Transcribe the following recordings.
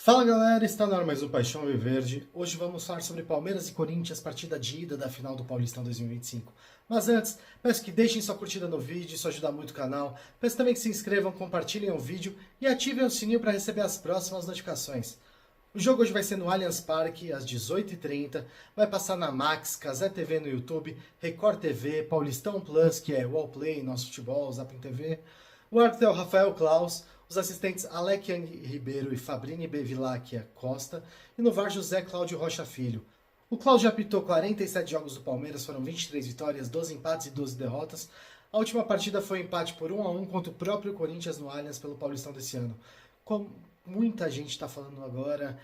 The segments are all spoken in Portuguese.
Fala galera, está no ar mais um Paixão Verde. Hoje vamos falar sobre Palmeiras e Corinthians, partida de ida da final do Paulistão 2025. Mas antes, peço que deixem sua curtida no vídeo, isso ajuda muito o canal. Peço também que se inscrevam, compartilhem o vídeo e ativem o sininho para receber as próximas notificações. O jogo hoje vai ser no Allianz Parque, às 18h30, vai passar na Max, Cazé TV no YouTube, Record TV, Paulistão Plus, que é Wallplay, Nosso Futebol, Zapping TV. O árbitro é o Rafael Claus, os assistentes Alec Yang Ribeiro e Fabrini Bevilacqua Costa, e no VAR José Cláudio Rocha Filho. O Cláudio apitou 47 jogos do Palmeiras, foram 23 vitórias, 12 empates e 12 derrotas. A última partida foi um empate por 1-1 contra o próprio Corinthians no Allianz pelo Paulistão desse ano. Como muita gente está falando agora,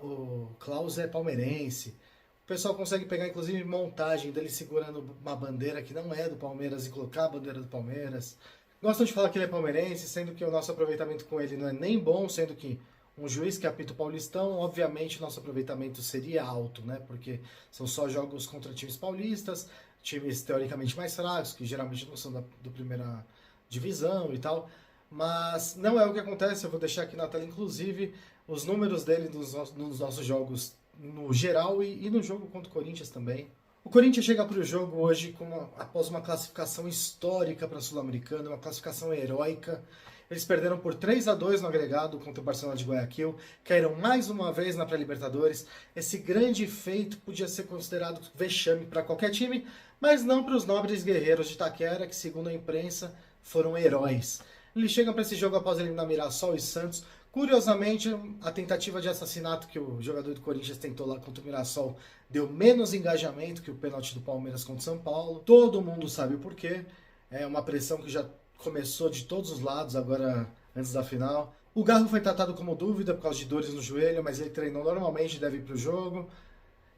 o Klaus é palmeirense. O pessoal consegue pegar, inclusive, montagem dele segurando uma bandeira que não é do Palmeiras e colocar a bandeira do Palmeiras. Gostam de falar que ele é palmeirense, sendo que o nosso aproveitamento com ele não é nem bom, sendo que um juiz que apita o Paulistão, obviamente o nosso aproveitamento seria alto, né? Porque são só jogos contra times paulistas, times teoricamente mais fracos, que geralmente não são do primeira divisão e tal. Mas não é o que acontece, eu vou deixar aqui na tela, inclusive, os números dele nos nossos jogos no geral e no jogo contra o Corinthians também. O Corinthians chega para o jogo hoje após uma classificação histórica para a Sul-Americana, uma classificação heróica. Eles perderam por 3-2 no agregado contra o Barcelona de Guayaquil, caíram mais uma vez na pré-Libertadores. Esse grande feito podia ser considerado vexame para qualquer time, mas não para os nobres guerreiros de Itaquera, que segundo a imprensa foram heróis. Eles chegam para esse jogo após eliminar Mirassol e Santos. Curiosamente, a tentativa de assassinato que o jogador do Corinthians tentou lá contra o Mirassol deu menos engajamento que o pênalti do Palmeiras contra o São Paulo. Todo mundo sabe o porquê. É uma pressão que já começou de todos os lados agora antes da final. O Garro foi tratado como dúvida por causa de dores no joelho, mas ele treinou normalmente e deve ir para o jogo.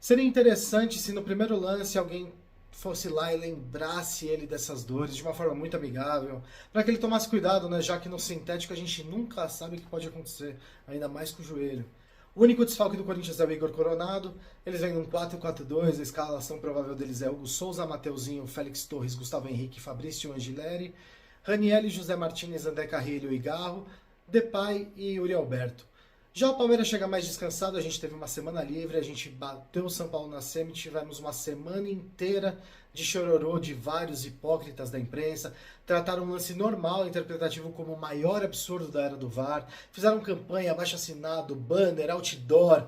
Seria interessante se no primeiro lance alguém fosse lá e lembrasse ele dessas dores de uma forma muito amigável, para que ele tomasse cuidado, né, já que no sintético a gente nunca sabe o que pode acontecer, ainda mais com o joelho. O único desfalque do Corinthians é o Igor Coronado, eles vêm num 4-4-2, a escalação provável deles é Hugo Souza, Mateuzinho, Félix Torres, Gustavo Henrique, Fabrício Angileri, Raniel, José Martínez, André Carrilho e Garro, Depay e Yuri Alberto. Já o Palmeiras chega mais descansado, a gente teve uma semana livre, a gente bateu o São Paulo na semi, tivemos uma semana inteira de chororô de vários hipócritas da imprensa, trataram um lance normal, interpretativo como o maior absurdo da era do VAR, fizeram campanha, abaixo-assinado, banner, outdoor.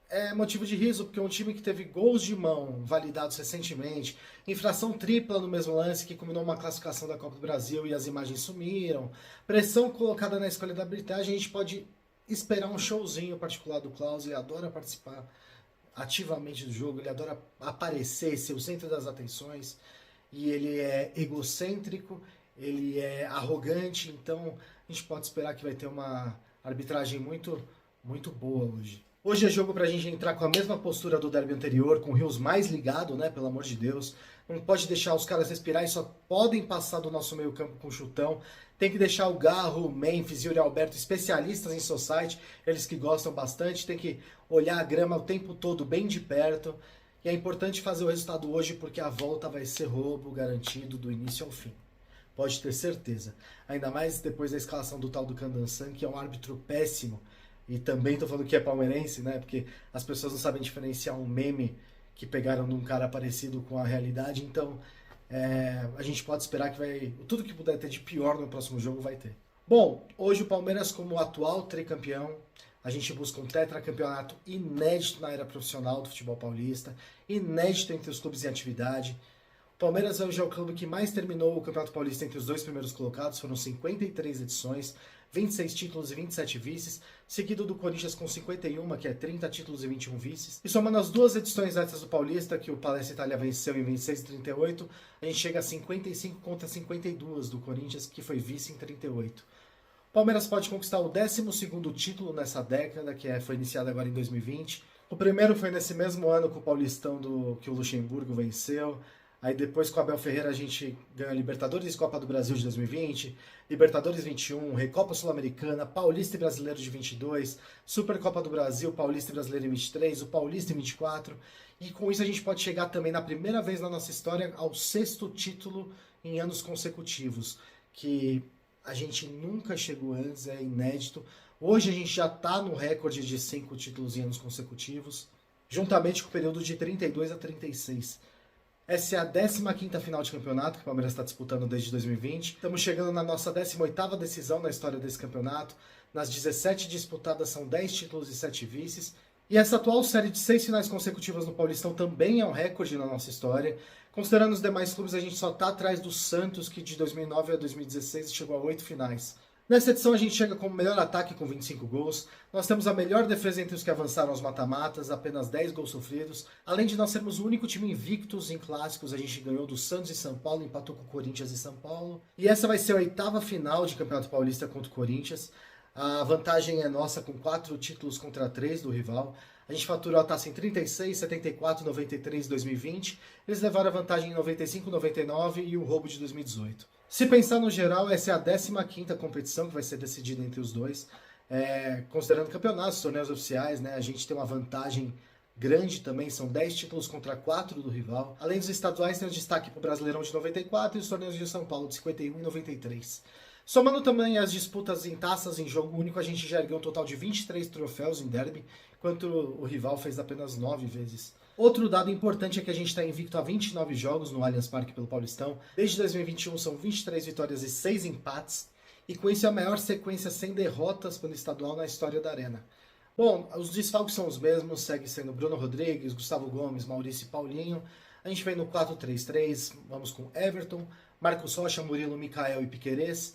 É motivo de riso, porque um time que teve gols de mão validados recentemente, infração tripla no mesmo lance que culminou uma classificação da Copa do Brasil e as imagens sumiram, pressão colocada na escolha da arbitragem, a gente pode esperar um showzinho particular do Klaus. Ele adora participar ativamente do jogo, ele adora aparecer, ser o centro das atenções, e ele é egocêntrico, ele é arrogante, então a gente pode esperar que vai ter uma arbitragem muito, muito boa hoje. Hoje é jogo pra gente entrar com a mesma postura do derby anterior, com o Rios mais ligado, né, pelo amor de Deus. Não pode deixar os caras respirar e só podem passar do nosso meio campo com chutão. Tem que deixar o Garro, o Memphis e o Yuri Alberto especialistas em society, eles que gostam bastante. Tem que olhar a grama o tempo todo bem de perto. E é importante fazer o resultado hoje porque a volta vai ser roubo garantido do início ao fim. Pode ter certeza. Ainda mais depois da escalação do tal do Candansan, que é um árbitro péssimo. E também estou falando que é palmeirense, né? Porque as pessoas não sabem diferenciar um meme que pegaram num cara parecido com a realidade. Então, a gente pode esperar que tudo que puder ter de pior no próximo jogo vai ter. Bom, hoje o Palmeiras, como atual tricampeão, a gente busca um tetracampeonato inédito na era profissional do futebol paulista, inédito entre os clubes em atividade. O Palmeiras hoje é o clube que mais terminou o Campeonato Paulista entre os dois primeiros colocados, foram 53 edições, 26 títulos e 27 vices, seguido do Corinthians com 51, que é 30 títulos e 21 vices. E somando as duas edições antes do Paulista, que o Palestra Itália venceu em 26 e 38, a gente chega a 55 contra 52 do Corinthians, que foi vice em 38. O Palmeiras pode conquistar o 12º título nessa década, que foi iniciada agora em 2020. O primeiro foi nesse mesmo ano com o Paulistão que o Luxemburgo venceu. Aí depois com o Abel Ferreira a gente ganha Libertadores e Copa do Brasil de 2020, Libertadores 21, Recopa Sul-Americana, Paulista e Brasileiro de 22, Supercopa do Brasil, Paulista e Brasileiro em 23, o Paulista em 24. E com isso a gente pode chegar também na primeira vez na nossa história ao 6º título em anos consecutivos, que a gente nunca chegou antes, é inédito. Hoje a gente já está no recorde de 5 títulos em anos consecutivos, juntamente com o período de 32 a 36. Essa é a 15ª final de campeonato que o Palmeiras está disputando desde 2020. Estamos chegando na nossa 18ª decisão na história desse campeonato. Nas 17 disputadas são 10 títulos e 7 vices. E essa atual série de 6 finais consecutivas no Paulistão também é um recorde na nossa história. Considerando os demais clubes, a gente só está atrás do Santos, que de 2009 a 2016 chegou a 8 finais. Nessa edição a gente chega com o melhor ataque com 25 gols, nós temos a melhor defesa entre os que avançaram aos mata-matas, apenas 10 gols sofridos, além de nós sermos o único time invictos em clássicos, a gente ganhou do Santos e São Paulo, empatou com o Corinthians e São Paulo, e essa vai ser a 8ª final de Campeonato Paulista contra o Corinthians. A vantagem é nossa com 4 títulos contra 3 do rival. A gente faturou a taça em 36, 74, 93 e 2020. Eles levaram a vantagem em 95, 99 e o roubo de 2018. Se pensar no geral, essa é a 15ª competição que vai ser decidida entre os dois. Considerando campeonatos, torneios oficiais, né, a gente tem uma vantagem grande também, são 10 títulos contra 4 do rival. Além dos estaduais, tem o destaque para o Brasileirão de 94 e os torneios de São Paulo de 51 e 93. Somando também as disputas em taças em jogo único, a gente já ergueu um total de 23 troféus em derby, enquanto o rival fez apenas 9 vezes. Outro dado importante é que a gente está invicto a 29 jogos no Allianz Parque pelo Paulistão. Desde 2021 são 23 vitórias e 6 empates, e com isso é a maior sequência sem derrotas pelo estadual na história da Arena. Bom, os desfalques são os mesmos, segue sendo Bruno Rodrigues, Gustavo Gomes, Maurício e Paulinho. A gente vem no 4-3-3, vamos com Everton, Marcos Rocha, Murilo, Mikael e Piquerez,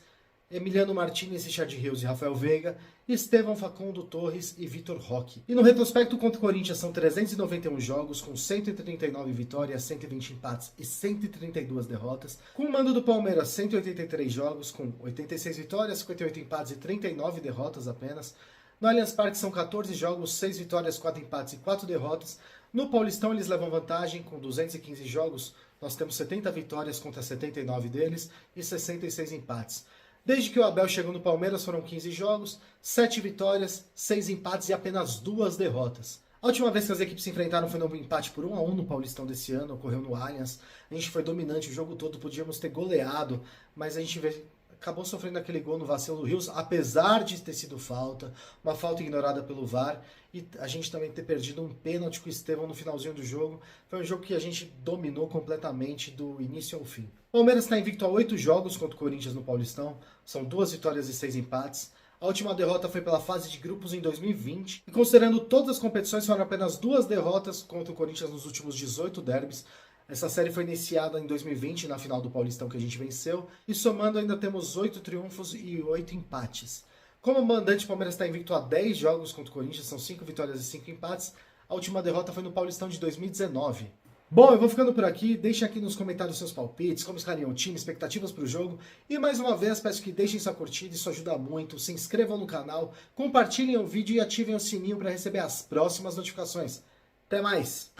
Emiliano Martínez, Richard Rios e Rafael Veiga, Estevão, Facundo Torres e Vitor Roque. E no retrospecto contra o Corinthians são 391 jogos, com 139 vitórias, 120 empates e 132 derrotas. Com o mando do Palmeiras, 183 jogos, com 86 vitórias, 58 empates e 39 derrotas apenas. No Allianz Parque são 14 jogos, 6 vitórias, 4 empates e 4 derrotas. No Paulistão eles levam vantagem, com 215 jogos, nós temos 70 vitórias contra 79 deles e 66 empates. Desde que o Abel chegou no Palmeiras foram 15 jogos, 7 vitórias, 6 empates e apenas 2 derrotas. A última vez que as equipes se enfrentaram foi no empate por 1-1 no Paulistão desse ano, ocorreu no Allianz. A gente foi dominante o jogo todo, podíamos ter goleado, mas a gente acabou sofrendo aquele gol no vacilo do Rios, apesar de ter sido falta, uma falta ignorada pelo VAR, e a gente também ter perdido um pênalti com o Estevão no finalzinho do jogo. Foi um jogo que a gente dominou completamente do início ao fim. O Palmeiras está invicto a 8 jogos contra o Corinthians no Paulistão, são 2 vitórias e 6 empates. A última derrota foi pela fase de grupos em 2020, e considerando todas as competições, foram apenas 2 derrotas contra o Corinthians nos últimos 18 derbys. Essa série foi iniciada em 2020, na final do Paulistão que a gente venceu, e somando ainda temos 8 triunfos e 8 empates. Como mandante, o Palmeiras está invicto a 10 jogos contra o Corinthians, são 5 vitórias e 5 empates. A última derrota foi no Paulistão de 2019. Bom, eu vou ficando por aqui, deixem aqui nos comentários seus palpites, como escalariam o time, expectativas para o jogo. E mais uma vez, peço que deixem sua curtida, isso ajuda muito, se inscrevam no canal, compartilhem o vídeo e ativem o sininho para receber as próximas notificações. Até mais!